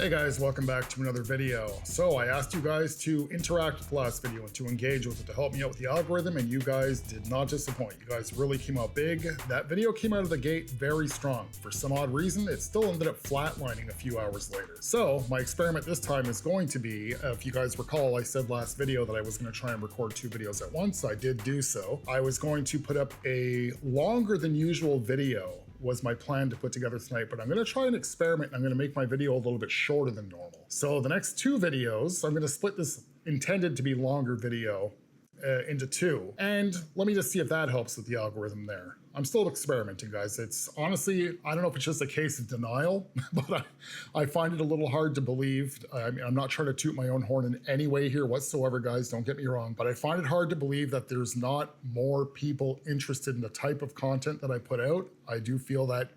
Hey guys, welcome back to another video. So I asked you guys to interact with the last video and to engage with it to help me out with the algorithm, and you guys did not disappoint. You guys really came out big. That video came out of the gate very strong. For some odd reason, it still ended up flatlining a few hours later. So my experiment this time is going to be, if you guys recall, I said last video that I was going to try and record 2 videos at once. I did do so. I was going to put up a longer than usual video was my plan to put together tonight, but I'm gonna try an experiment and I'm gonna make my video a little bit shorter than normal. So the next 2 videos, I'm gonna split this intended to be longer video into 2. And let me just see if that helps with the algorithm there. I'm still experimenting, guys. It's honestly, I don't know if it's just a case of denial, but I find it a little hard to believe. I mean, I'm not trying to toot my own horn in any way here whatsoever, guys, don't get me wrong, but I find it hard to believe that there's not more people interested in the type of content that I put out. I do feel that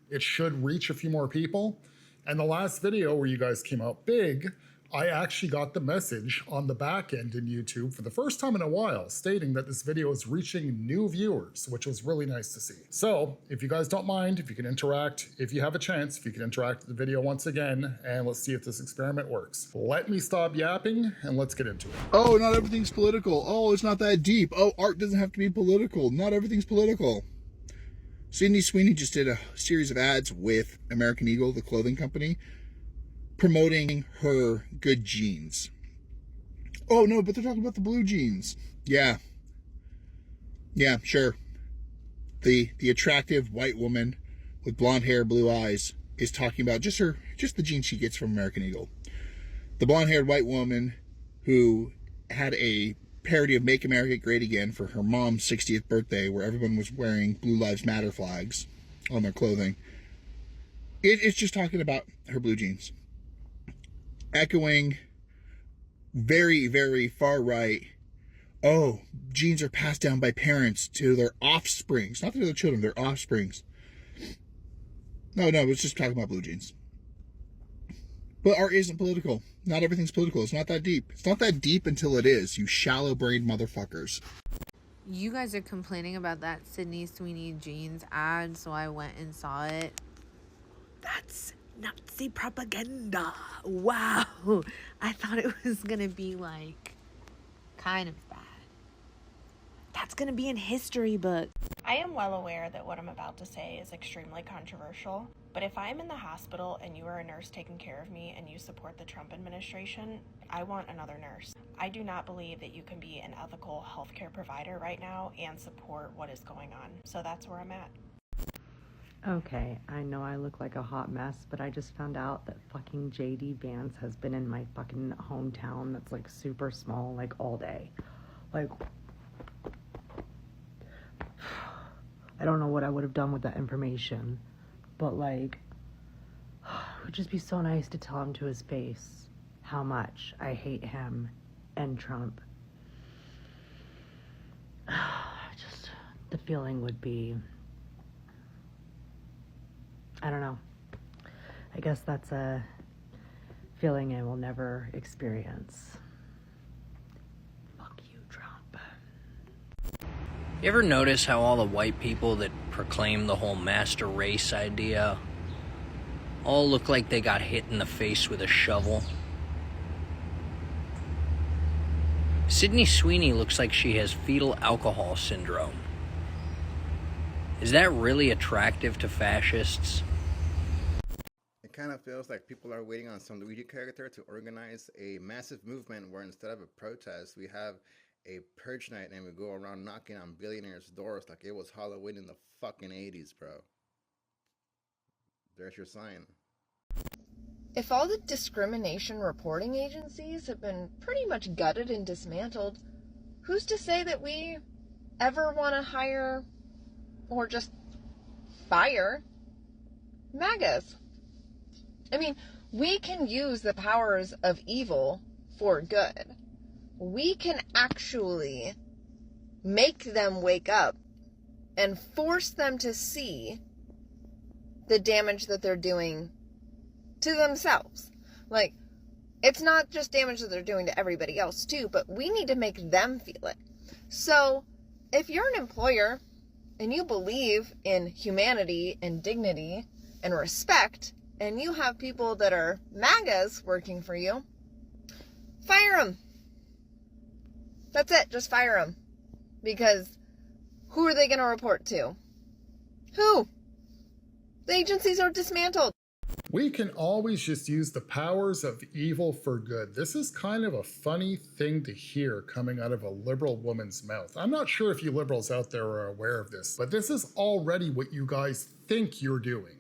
it should reach a few more people. And the last video where you guys came out big, I actually got the message on the back end in YouTube for the first time in a while stating that this video is reaching new viewers, which was really nice to see. So if you guys don't mind, if you can interact, if you have a chance, if you can interact with the video once again, and let's see if this experiment works. Let me stop yapping and let's get into it. Oh, not everything's political. Oh, it's not that deep. Oh, art doesn't have to be political. Not everything's political. Sweeney just did a series of ads with American Eagle, the clothing company, promoting her good jeans. Oh no, but they're talking about the blue jeans. Yeah, sure. The attractive white woman with blonde hair, blue eyes is talking about just the jeans she gets from American Eagle. The blonde-haired white woman who had a parody of Make America Great Again for her mom's 60th birthday, where everyone was wearing Blue Lives Matter flags on their clothing. It's just talking about her blue jeans. Echoing very, very far right. Oh, genes are passed down by parents to their offsprings. Not to their children, their offsprings. No, it's just talking about blue jeans. But art isn't political. Not everything's political. It's not that deep. It's not that deep until it is, you shallow-brained motherfuckers. You guys are complaining about that Sydney Sweeney jeans ad, so I went and saw it. That's Nazi propaganda. Wow. I thought it was gonna be like kind of bad. That's gonna be in history book. I am well aware that what I'm about to say is extremely controversial, but if I'm in the hospital and you are a nurse taking care of me and you support the Trump administration, I want another nurse. I do not believe that you can be an ethical healthcare provider right now and support what is going on. So that's where I'm at. Okay, I know I look like a hot mess, but I just found out that fucking JD Vance has been in my fucking hometown that's like super small, like all day. Like, I don't know what I would have done with that information, but like, it would just be so nice to tell him to his face how much I hate him and Trump. Just, the feeling would be, I don't know. I guess that's a feeling I will never experience. Fuck you, Trump. You ever notice how all the white people that proclaim the whole master race idea all look like they got hit in the face with a shovel? Sydney Sweeney looks like she has fetal alcohol syndrome. Is that really attractive to fascists? It kind of feels like people are waiting on some Luigi character to organize a massive movement where instead of a protest, we have a purge night and we go around knocking on billionaires' doors like it was Halloween in the fucking 80s, bro. There's your sign. If all the discrimination reporting agencies have been pretty much gutted and dismantled, who's to say that we ever want to hire or just fire MAGAs? I mean, we can use the powers of evil for good. We can actually make them wake up and force them to see the damage that they're doing to themselves. Like, it's not just damage that they're doing to everybody else too, but we need to make them feel it. So if you're an employer and you believe in humanity and dignity and respect, and you have people that are MAGAs working for you, fire them. That's it. Just fire them. Because who are they going to report to? Who? The agencies are dismantled. We can always just use the powers of evil for good. This is kind of a funny thing to hear coming out of a liberal woman's mouth. I'm not sure if you liberals out there are aware of this, but this is already what you guys think you're doing.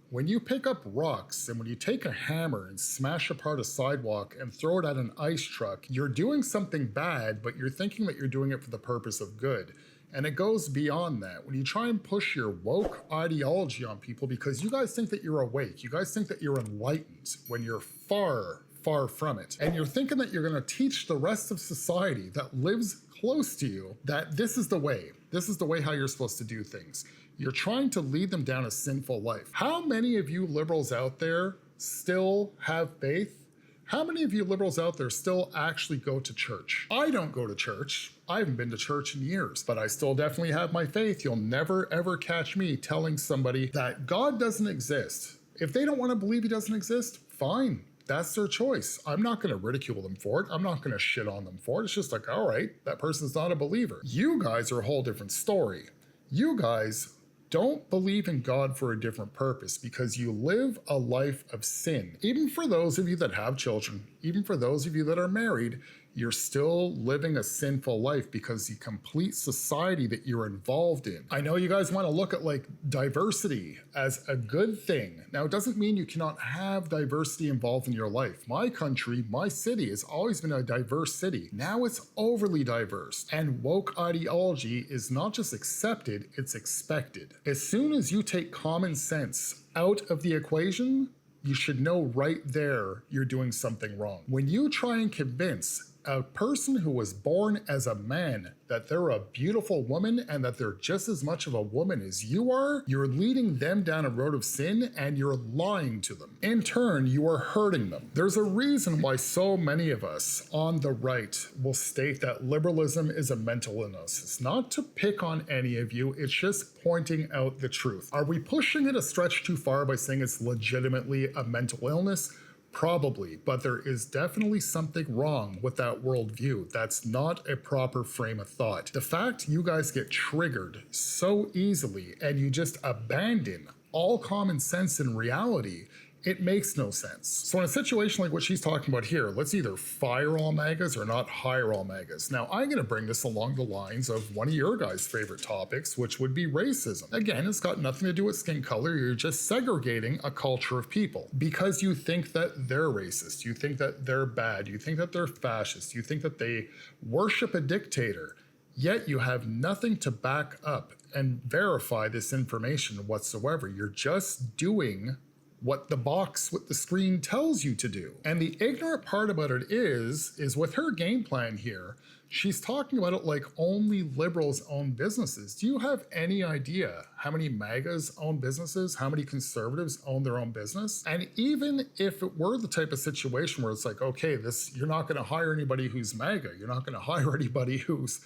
When you pick up rocks and when you take a hammer and smash apart a sidewalk and throw it at an ice truck, you're doing something bad, but you're thinking that you're doing it for the purpose of good. And it goes beyond that. When you try and push your woke ideology on people because you guys think that you're awake, you guys think that you're enlightened when you're far, far from it. And you're thinking that you're gonna teach the rest of society that lives close to you that this is the way. This is the way how you're supposed to do things. You're trying to lead them down a sinful life. How many of you liberals out there still have faith? How many of you liberals out there still actually go to church? I don't go to church. I haven't been to church in years, but I still definitely have my faith. You'll never ever catch me telling somebody that God doesn't exist. If they don't want to believe he doesn't exist, fine. That's their choice. I'm not going to ridicule them for it. I'm not going to shit on them for it. It's just like, all right, that person's not a believer. You guys are a whole different story. You guys don't believe in God for a different purpose because you live a life of sin. Even for those of you that have children, even for those of you that are married, you're still living a sinful life because the complete society that you're involved in. I know you guys want to look at like diversity as a good thing. Now, it doesn't mean you cannot have diversity involved in your life. My country, my city has always been a diverse city. Now it's overly diverse. And woke ideology is not just accepted, it's expected. As soon as you take common sense out of the equation, you should know right there you're doing something wrong. When you try and convince a person who was born as a man that they're a beautiful woman and that they're just as much of a woman as you are, you're leading them down a road of sin and you're lying to them. In turn, you are hurting them. There's a reason why so many of us on the right will state that liberalism is a mental illness. It's not to pick on any of you, it's just pointing out the truth. Are we pushing it a stretch too far by saying it's legitimately a mental illness? Probably, but there is definitely something wrong with that worldview. That's not a proper frame of thought. The fact you guys get triggered so easily and you just abandon all common sense and reality, it makes no sense. So in a situation like what she's talking about here, let's either fire all MAGAs or not hire all MAGAs. Now, I'm gonna bring this along the lines of one of your guys' favorite topics, which would be racism. Again, it's got nothing to do with skin color. You're just segregating a culture of people because you think that they're racist. You think that they're bad. You think that they're fascist. You think that they worship a dictator. Yet you have nothing to back up and verify this information whatsoever. You're just doing what the box with the screen tells you to do. And the ignorant part about it is with her game plan here, she's talking about it like only liberals own businesses. Do you have any idea how many MAGAs own businesses? How many conservatives own their own business? And even if it were the type of situation where it's like, okay, you're not gonna hire anybody who's MAGA, you're not gonna hire anybody who's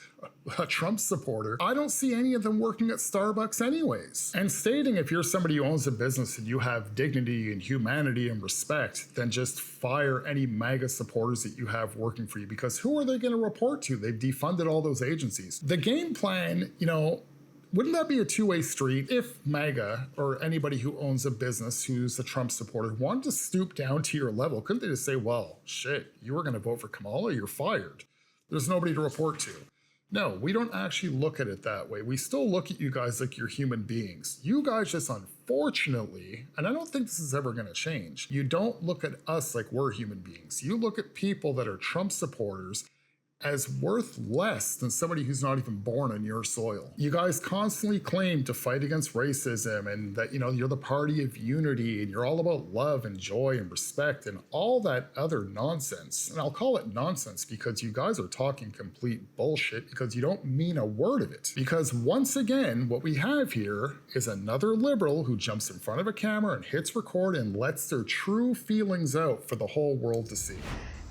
a Trump supporter, I don't see any of them working at Starbucks anyways. And stating if you're somebody who owns a business and you have dignity and humanity and respect, then just fire any MAGA supporters that you have working for you, because who are they gonna report to? They've defunded all those agencies. The game plan, wouldn't that be a two-way street if MAGA or anybody who owns a business who's a Trump supporter wanted to stoop down to your level? Couldn't they just say, well, shit, you were gonna vote for Kamala, you're fired. There's nobody to report to. No, we don't actually look at it that way. We still look at you guys like you're human beings. You guys just unfortunately, and I don't think this is ever gonna change, you don't look at us like we're human beings. You look at people that are Trump supporters as worth less than somebody who's not even born on your soil. You guys constantly claim to fight against racism and that, you're the party of unity and you're all about love and joy and respect and all that other nonsense. And I'll call it nonsense because you guys are talking complete bullshit because you don't mean a word of it. Because once again, what we have here is another liberal who jumps in front of a camera and hits record and lets their true feelings out for the whole world to see.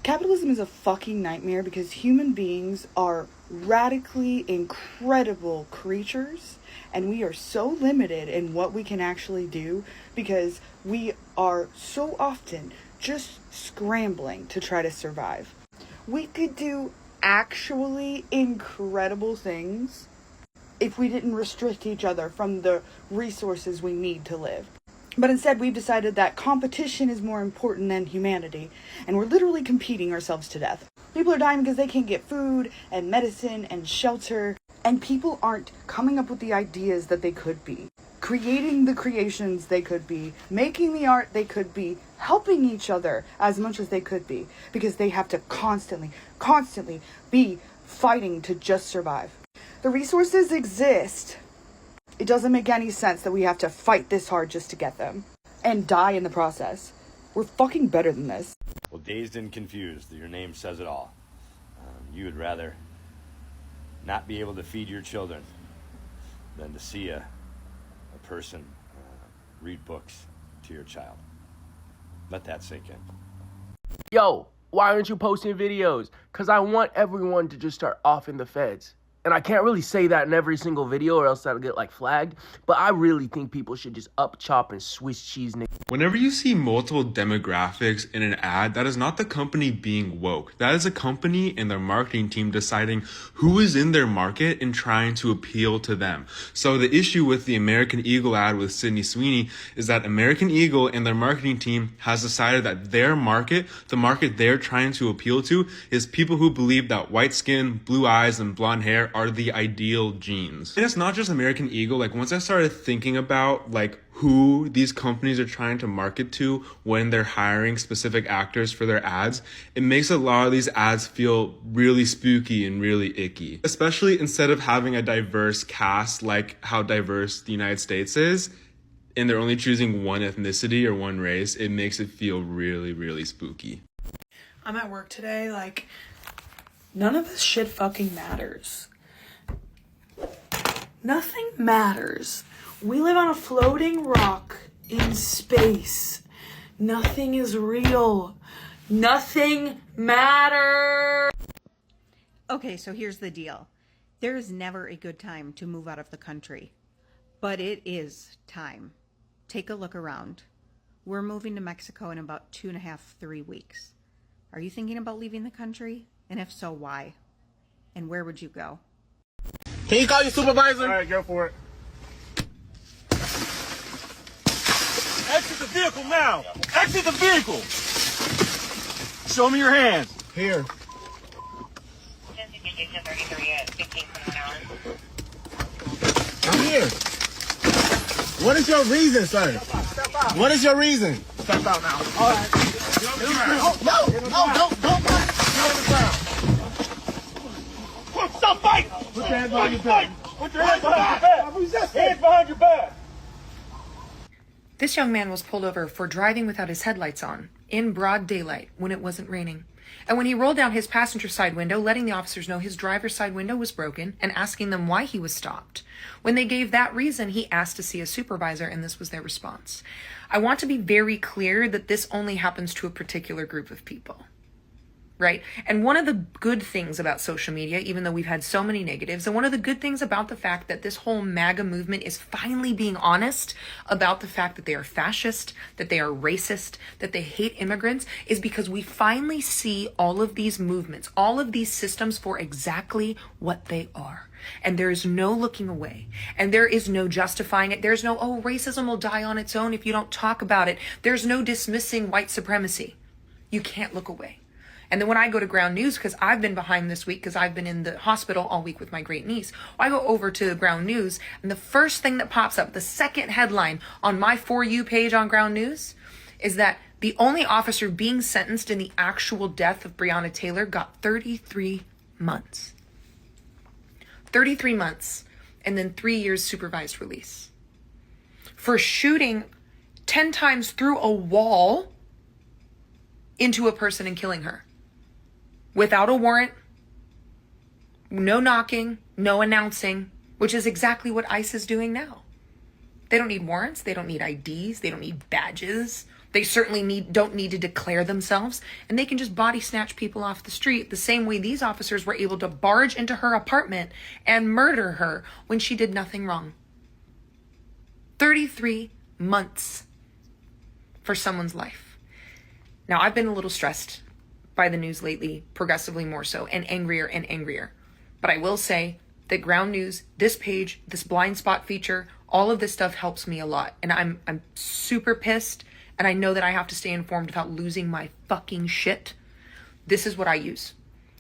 Capitalism is a fucking nightmare because human beings are radically incredible creatures And we are so limited in what we can actually do because we are so often just scrambling to try to survive. We could do actually incredible things if we didn't restrict each other from the resources we need to live. But instead, we've decided that competition is more important than humanity, and we're literally competing ourselves to death. People are dying because they can't get food and medicine and shelter, and people aren't coming up with the ideas that they could be, creating the creations they could be, making the art they could be, helping each other as much as they could be, because they have to constantly be fighting to just survive. The resources exist. It doesn't make any sense that we have to fight this hard just to get them and die in the process. We're fucking better than this. Well, dazed and confused, your name says it all. You would rather not be able to feed your children than to see a person read books to your child. Let that sink in. Yo, why aren't you posting videos? Because I want everyone to just start off in the feds. And I can't really say that in every single video or else that'll get like flagged. But I really think people should just up chop and Swiss cheese nigga. Whenever you see multiple demographics in an ad, that is not the company being woke. That is a company and their marketing team deciding who is in their market and trying to appeal to them. So the issue with the American Eagle ad with Sydney Sweeney is that American Eagle and their marketing team has decided that their market, the market they're trying to appeal to, is people who believe that white skin, blue eyes, and blonde hair are the ideal genes. And it's not just American Eagle. Like, once I started thinking about like who these companies are trying to market to when they're hiring specific actors for their ads, it makes a lot of these ads feel really spooky and really icky. Especially instead of having a diverse cast like how diverse the United States is, and they're only choosing one ethnicity or one race, it makes it feel really, really spooky. I'm at work today, like, none of this shit fucking matters. Nothing matters. We live on a floating rock in space. Nothing is real. Nothing matters. Okay, so here's the deal. There is never a good time to move out of the country, but it is time. Take a look around. We're moving to Mexico in about 2.5, 3 weeks. Are you thinking about leaving the country? And if so, why? And where would you go? Can you call your supervisor? All right, go for it. Exit the vehicle now. Exit the vehicle. Show me your hands. Here. I'm here. What is your reason, sir? What is your reason? Step out now. All right. No, don't. Stop fighting! Put your hands behind your back. Put your hands behind your back. Hands behind your back. This young man was pulled over for driving without his headlights on, in broad daylight, when it wasn't raining. And when he rolled down his passenger side window, letting the officers know his driver's side window was broken and asking them why he was stopped. When they gave that reason, he asked to see a supervisor, and this was their response. I want to be very clear that this only happens to a particular group of people. Right? And one of the good things about social media, even though we've had so many negatives, and one of the good things about the fact that this whole MAGA movement is finally being honest about the fact that they are fascist, that they are racist, that they hate immigrants, is because we finally see all of these movements, all of these systems for exactly what they are. And there is no looking away. And there is no justifying it. There's no, oh, racism will die on its own if you don't talk about it. There's no dismissing white supremacy. You can't look away. And then when I go to Ground News, because I've been behind this week, because I've been in the hospital all week with my great niece, I go over to Ground News, and the first thing that pops up, the second headline on my For You page on Ground News, is that the only officer being sentenced in the actual death of Breonna Taylor got 33 months. 33 months, and then 3 years supervised release. For shooting 10 times through a wall into a person and killing her. Without a warrant, no knocking, no announcing, which is exactly what ICE is doing now. They don't need warrants, they don't need IDs, they don't need badges. They certainly don't need to declare themselves, and they can just body snatch people off the street the same way these officers were able to barge into her apartment and murder her when she did nothing wrong. 33 months for someone's life. Now, I've been a little stressed by the news lately, progressively more so, and angrier and angrier. But I will say that Ground News, this page, this blind spot feature, all of this stuff helps me a lot. And I'm super pissed, and I know that I have to stay informed without losing my fucking shit. This is what I use.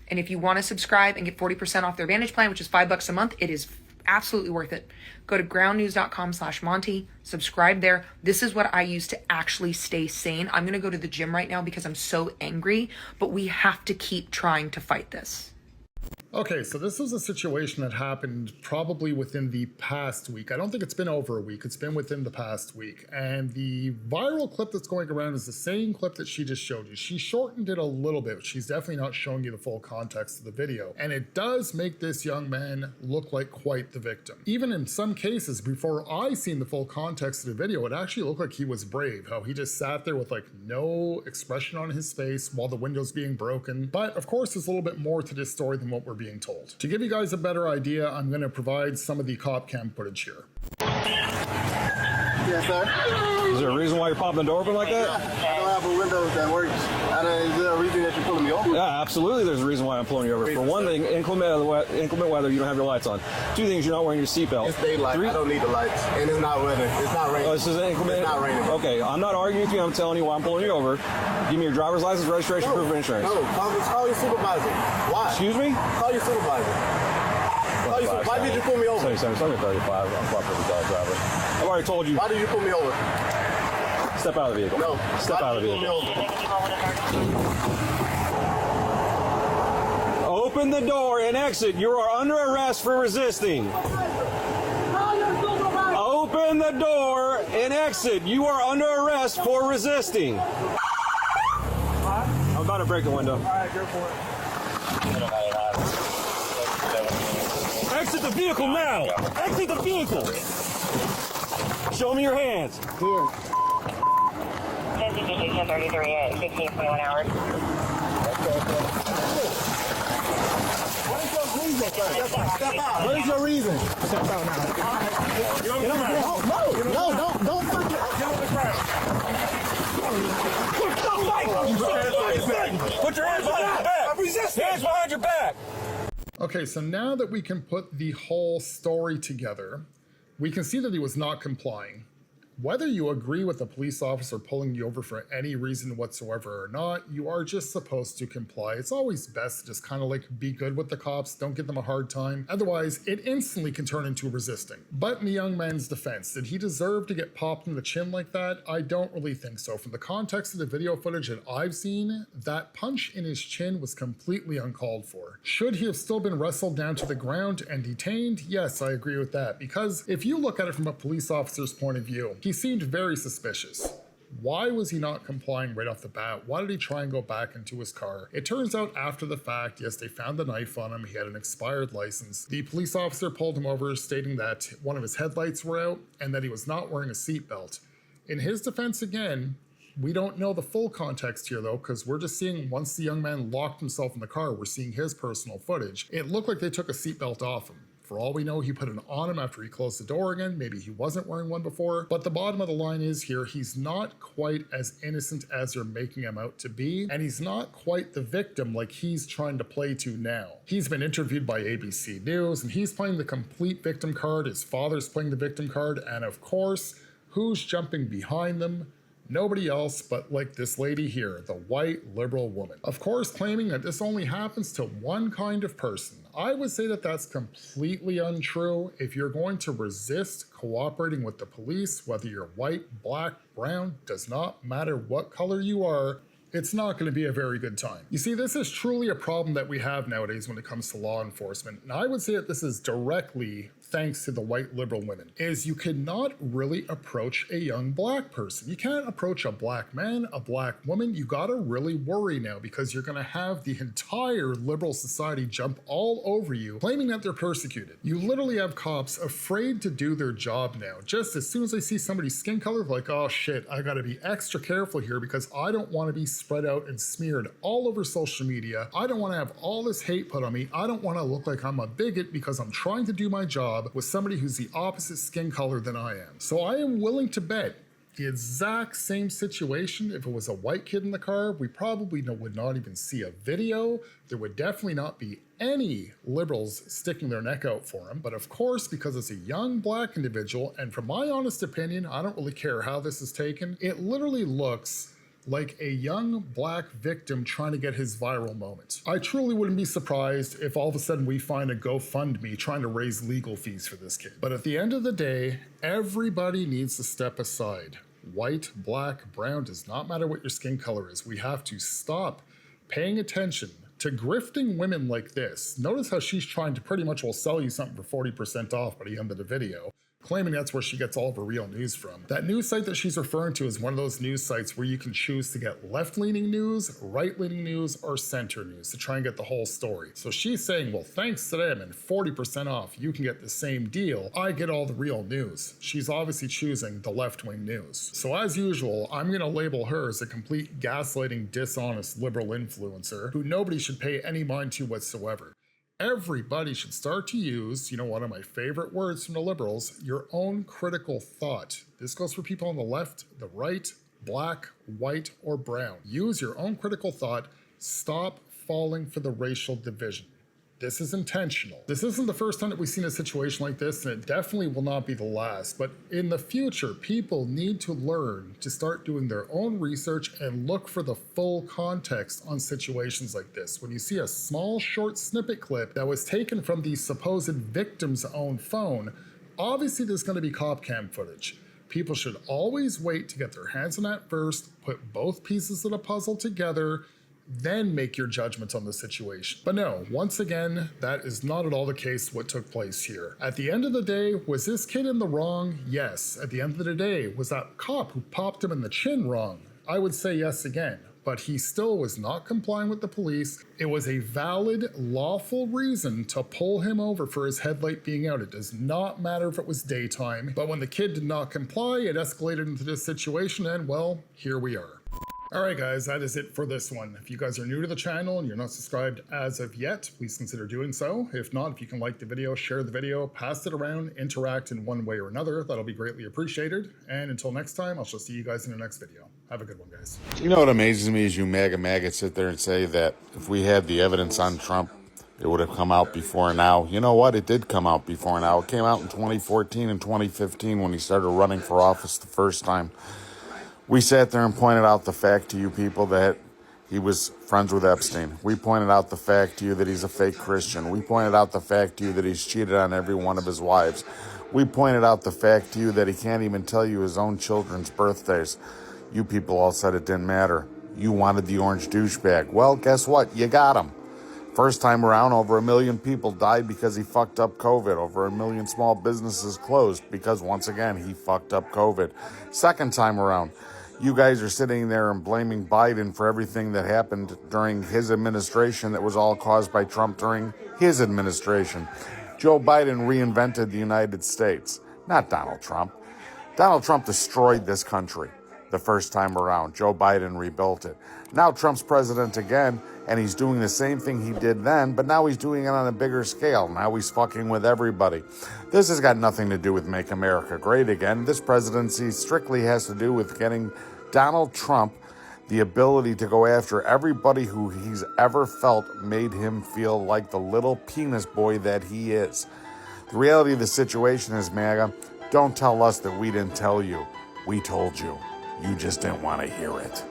And if you want to subscribe and get 40% off their Advantage plan, which is $5 a month, it is absolutely worth it. Go to groundnews.com/Monty, subscribe there. This is what I use to actually stay sane. I'm going to go to the gym right now because I'm so angry, but we have to keep trying to fight this. Okay, so this was a situation that happened probably within the past week. I don't think it's been over a week. It's been within the past week. And the viral clip that's going around is the same clip that she just showed you. She shortened it a little bit. She's definitely not showing you the full context of the video. And it does make this young man look like quite the victim. Even in some cases, before I seen the full context of the video, it actually looked like he was brave. How he just sat there with like no expression on his face while the window's being broken. But of course, there's a little bit more to this story than what we're being told. To give you guys a better idea, I'm going to provide some of the cop cam footage here. Yes, sir. Is there a reason why you're popping the door open like that? I don't have a window that works. Is there a reason that you're pulling me over? Yeah, absolutely. There's a reason why I'm pulling you over. For one thing, inclement weather, you don't have your lights on. Two things, you're not wearing your seatbelt. It's daylight. I don't need the lights. And it's not weather. It's not raining. Oh, this is inclement? It's not raining. Okay, I'm not arguing with you. I'm telling you why I'm pulling you over. Give me your driver's license, registration, proof of insurance. No, call your supervisor. Why? Excuse me? Call your supervisor. Why did you pull me over? 77, 35. I'm properly driver. I've already told you. Why did you pull me over? Step out of the vehicle. No. Step out of the vehicle. Open the door and exit. You are under arrest for resisting. Open the door and exit. You are under arrest for resisting. I'm about to break the window. All right, go for it. Exit the vehicle now! Exit the vehicle! Show me your hands. Here. 1033 at 1621 hours. What is your reason? Step out now. Get on the ground. No, don't fucking get on the ground. Put your hands behind your back. Hands behind your back. Okay, so now that we can put the whole story together, we can see that he was not complying. Whether you agree with the police officer pulling you over for any reason whatsoever or not, you are just supposed to comply. It's always best to just kind of like be good with the cops, don't give them a hard time. Otherwise, it instantly can turn into resisting. But in the young man's defense, did he deserve to get popped in the chin like that? I don't really think so. From the context of the video footage that I've seen, that punch in his chin was completely uncalled for. Should he have still been wrestled down to the ground and detained? Yes, I agree with that. Because if you look at it from a police officer's point of view, he seemed very suspicious. Why was he not complying right off the bat? Why did he try and go back into his car? It turns out after the fact, yes, they found the knife on him. He had an expired license. The police officer pulled him over, stating that one of his headlights were out and that he was not wearing a seatbelt. In his defense again, we don't know the full context here though, because we're just seeing once the young man locked himself in the car, we're seeing his personal footage. It looked like they took a seatbelt off him. For all we know, he put it on him after he closed the door again. Maybe he wasn't wearing one before. But the bottom of the line is here, he's not quite as innocent as they're making him out to be. And he's not quite the victim like he's trying to play to now. He's been interviewed by ABC News and he's playing the complete victim card. His father's playing the victim card. And of course, who's jumping behind them? Nobody else but like this lady here, the white liberal woman. Of course, claiming that this only happens to one kind of person. I would say that that's completely untrue. If you're going to resist cooperating with the police, whether you're white, black, brown, does not matter what color you are, it's not going to be a very good time. You see, this is truly a problem that we have nowadays when it comes to law enforcement. And I would say that this is directly thanks to the white liberal women, is you cannot really approach a young black person. You can't approach a black man, a black woman. You gotta really worry now because you're gonna have the entire liberal society jump all over you, claiming that they're persecuted. You literally have cops afraid to do their job now. Just as soon as they see somebody's skin color, like, oh shit, I gotta be extra careful here because I don't wanna be spread out and smeared all over social media. I don't wanna have all this hate put on me. I don't wanna look like I'm a bigot because I'm trying to do my job. club with somebody who's the opposite skin color than I am. So I am willing to bet the exact same situation, if it was a white kid in the car, we probably would not even see a video. There would definitely not be any liberals sticking their neck out for him. But of course, because it's a young black individual, and from my honest opinion, I don't really care how this is taken, it literally looks like a young black victim trying to get his viral moment. I truly wouldn't be surprised if all of a sudden we find a GoFundMe trying to raise legal fees for this kid. But at the end of the day, everybody needs to step aside. White, black, brown, does not matter what your skin color is. We have to stop paying attention to grifting women like this. Notice how she's trying to pretty much will sell you something for 40% off by the end of the video, claiming that's where she gets all of her real news from. That news site that she's referring to is one of those news sites where you can choose to get left-leaning news, right-leaning news, or center news to try and get the whole story. So she's saying, well, thanks to them and 40% off, you can get the same deal. I get all the real news. She's obviously choosing the left-wing news. So as usual, I'm gonna label her as a complete gaslighting, dishonest liberal influencer who nobody should pay any mind to whatsoever. Everybody should start to use, one of my favorite words from the liberals, your own critical thought. This goes for people on the left, the right, black, white, or brown. Use your own critical thought. Stop falling for the racial division. This is intentional. This isn't the first time that we've seen a situation like this, and it definitely will not be the last. But in the future, people need to learn to start doing their own research and look for the full context on situations like this. When you see a small, short snippet clip that was taken from the supposed victim's own phone, obviously there's going to be cop cam footage. People should always wait to get their hands on that first, put both pieces of the puzzle together, then make your judgment on the situation. But no, once again, that is not at all the case what took place here. At the end of the day, was this kid in the wrong? Yes. At the end of the day, was that cop who popped him in the chin wrong? I would say yes again. But he still was not complying with the police. It was a valid, lawful reason to pull him over for his headlight being out. It does not matter if it was daytime. But when the kid did not comply, it escalated into this situation, and well, here we are. Alright guys, that is it for this one. If you guys are new to the channel and you're not subscribed as of yet, please consider doing so. If not, if you can like the video, share the video, pass it around, interact in one way or another, that'll be greatly appreciated. And until next time, I shall see you guys in the next video. Have a good one, guys. You know what amazes me is you maggots sit there and say that if we had the evidence on Trump, it would have come out before now. You know what? It did come out before now. It came out in 2014 and 2015 when he started running for office the first time. We sat there and pointed out the fact to you people that he was friends with Epstein. We pointed out the fact to you that he's a fake Christian. We pointed out the fact to you that he's cheated on every one of his wives. We pointed out the fact to you that he can't even tell you his own children's birthdays. You people all said it didn't matter. You wanted the orange douchebag. Well, guess what? You got him. First time around, over 1 million people died because he fucked up COVID. Over 1 million small businesses closed because, once again, he fucked up COVID. Second time around, you guys are sitting there and blaming Biden for everything that happened during his administration that was all caused by Trump during his administration. Joe Biden reinvented the United States, not Donald Trump. Donald Trump destroyed this country the first time around. Joe Biden rebuilt it. Now Trump's president again, and he's doing the same thing he did then, but now he's doing it on a bigger scale. Now he's fucking with everybody. This has got nothing to do with Make America Great Again. This presidency strictly has to do with getting Donald Trump the ability to go after everybody who he's ever felt made him feel like the little penis boy that he is. The reality of the situation is, MAGA, don't tell us that we didn't tell you. We told you. You just didn't want to hear it.